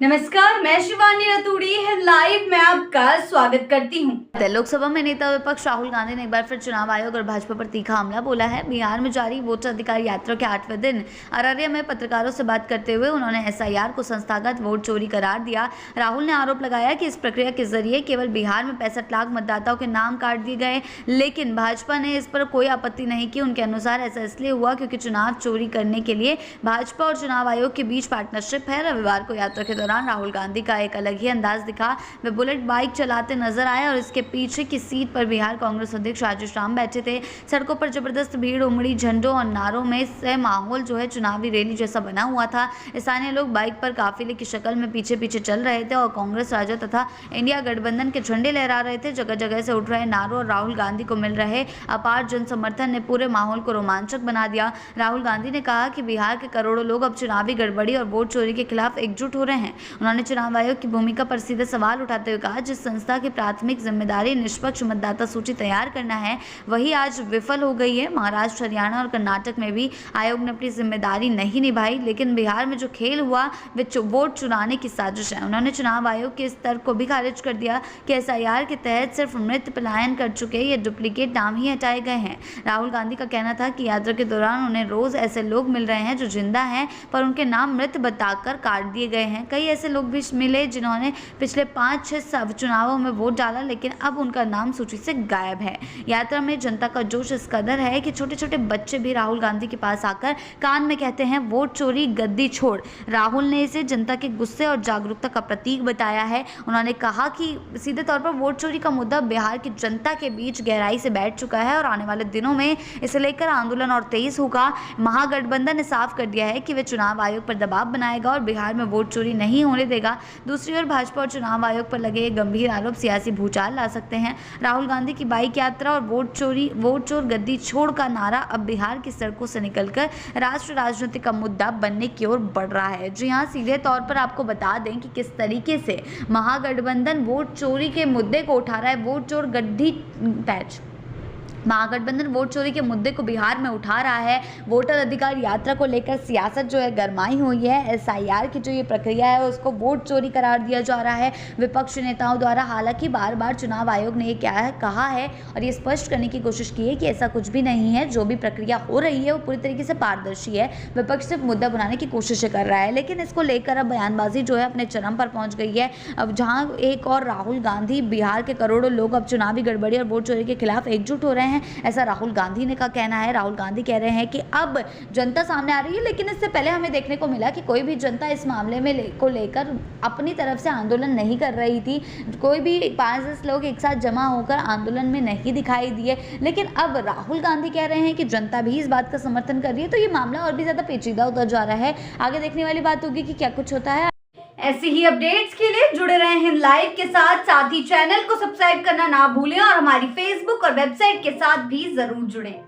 नमस्कार, मैं शिवानी रतूड़ी लाइव में आपका स्वागत करती हूँ। लोकसभा में नेता विपक्ष राहुल गांधी ने एक बार फिर चुनाव आयोग और भाजपा पर तीखा हमला बोला है। बिहार में जारी वोटर अधिकार यात्रा के 8वें दिन अररिया में पत्रकारों से बात करते हुए उन्होंने एसआईआर को संस्थागत वोट चोरी करार दिया। राहुल ने आरोप लगाया कि इस प्रक्रिया के जरिए केवल बिहार में 65 लाख मतदाताओं के नाम काट दिए गए, लेकिन भाजपा ने इस पर कोई आपत्ति नहीं की। उनके अनुसार ऐसा इसलिए हुआ क्योंकि चुनाव चोरी करने के लिए भाजपा और चुनाव आयोग के बीच पार्टनरशिप है। रविवार को यात्रा के दौरान राहुल गांधी का एक अलग ही अंदाज दिखा। वे बुलेट बाइक चलाते नजर आए और इसके पीछे की सीट पर बिहार कांग्रेस अध्यक्ष राजेश राम बैठे थे। सड़कों पर जबरदस्त भीड़ उमड़ी, झंडों और नारों में से माहौल जो है चुनावी रैली जैसा बना हुआ था। स्थानीय लोग बाइक पर काफिले की शक्ल में पीछे पीछे चल रहे थे और कांग्रेस, राजद तथा इंडिया गठबंधन के झंडे लहरा रहे थे। जगह जगह से उठ रहे नारों और राहुल गांधी को मिल रहे अपार जन समर्थन ने पूरे माहौल को रोमांचक बना दिया। राहुल गांधी ने कहा कि बिहार के करोड़ों लोग अब चुनावी गड़बड़ी और वोट चोरी के खिलाफ एकजुट हो रहे हैं। उन्होंने चुनाव आयोग की भूमिका पर सीधे सवाल उठाते हुए कहा, जिस संस्था की प्राथमिक जिम्मेदारी निष्पक्ष मतदाता सूची तैयार करना है वही आज विफल हो गई है। महाराष्ट्र, हरियाणा और कर्नाटक में भी आयोग ने अपनी जिम्मेदारी नहीं निभाई, लेकिन बिहार में जो खेल हुआ वे वोट चुराने की साजिश है। उन्होंने चुनाव आयोग के इस तर्क को भी खारिज कर दिया कि एसआईआर के तहत सिर्फ मृत पलायन कर चुके या डुप्लीकेट नाम ही हटाए गए हैं। राहुल गांधी का कहना था कि यात्रा के दौरान उन्हें रोज ऐसे लोग मिल रहे हैं जो जिंदा हैं पर उनके नाम मृत बताकर काट दिए गए हैं। कई ऐसे लोग भी मिले जिन्होंने पिछले 5-6 चुनावों में वोट डाला, लेकिन अब उनका नाम सूची से गायब है। यात्रा में जनता का जोश इस कदर है कि छोटे छोटे बच्चे भी राहुल गांधी के पास आकर कान में कहते हैं, वोट चोरी गद्दी छोड़। राहुल ने इसे जनता के गुस्से और जागरूकता का प्रतीक बताया है। उन्होंने कहा कि सीधे तौर पर वोट चोरी का मुद्दा बिहार की जनता के बीच गहराई से बैठ चुका है और आने वाले दिनों में इसे लेकर आंदोलन और तेज होगा। महागठबंधन ने साफ कर दिया है कि वे चुनाव आयोग पर दबाव बनाएगा और बिहार में वोट चोरी नहीं होने देगा। दूसरी ओर भाजपा और चुनाव आयोग पर लगे गंभीर आरोप सियासी भूचाल ला सकते हैं। राहुल गांधी की बाइक यात्रा और वोट चोर गद्दी छोड़ का नारा अब बिहार की सड़कों से निकलकर राष्ट्र राजनीति का मुद्दा बनने की ओर बढ़ रहा है। जी हाँ, सीधे तौर पर आपको बता दें कि किस तरीके से महागठबंधन वोट चोरी के मुद्दे को उठा रहा है। वोट चोर गद्दी पैच महागठबंधन वोट चोरी के मुद्दे को बिहार में उठा रहा है। वोटर अधिकार यात्रा को लेकर सियासत जो है गरमाई हुई है। एसआईआर की जो ये प्रक्रिया है उसको वोट चोरी करार दिया जा रहा है विपक्ष नेताओं द्वारा। हालांकि बार बार चुनाव आयोग ने ये कहा है और ये स्पष्ट करने की कोशिश की है कि ऐसा कुछ भी नहीं है। जो भी प्रक्रिया हो रही है वो पूरी तरीके से पारदर्शी है। विपक्ष सिर्फ मुद्दा बनाने की कोशिश कर रहा है, लेकिन इसको लेकर अब बयानबाजी जो है अपने चरम पर पहुंच गई है। अब जहां एक और राहुल गांधी, बिहार के करोड़ों लोग अब चुनावी गड़बड़ी और वोट चोरी के खिलाफ एकजुट हो रहे हैं, ऐसा राहुल गांधी ने का कहना है। राहुल गांधी कह रहे हैं कि अब जनता सामने आ रही है, लेकिन इससे पहले हमें देखने को मिला कि कोई भी जनता इस मामले में को लेकर अपनी तरफ से आंदोलन नहीं कर रही थी। कोई भी 5-10 लोग एक साथ जमा होकर आंदोलन में नहीं दिखाई दिए, लेकिन अब राहुल गांधी कह रहे हैं कि जनता भी इस बात का समर्थन कर रही है, तो ये मामला और भी ज्यादा पेचीदा होता जा रहा है। आगे देखने वाली बात होगी कि क्या कुछ होता है। ऐसी ही अपडेट्स के लिए जुड़े रहे हैं लाइव के साथ ही चैनल को सब्सक्राइब करना ना भूलें और हमारी फेसबुक और वेबसाइट के साथ भी जरूर जुड़ें।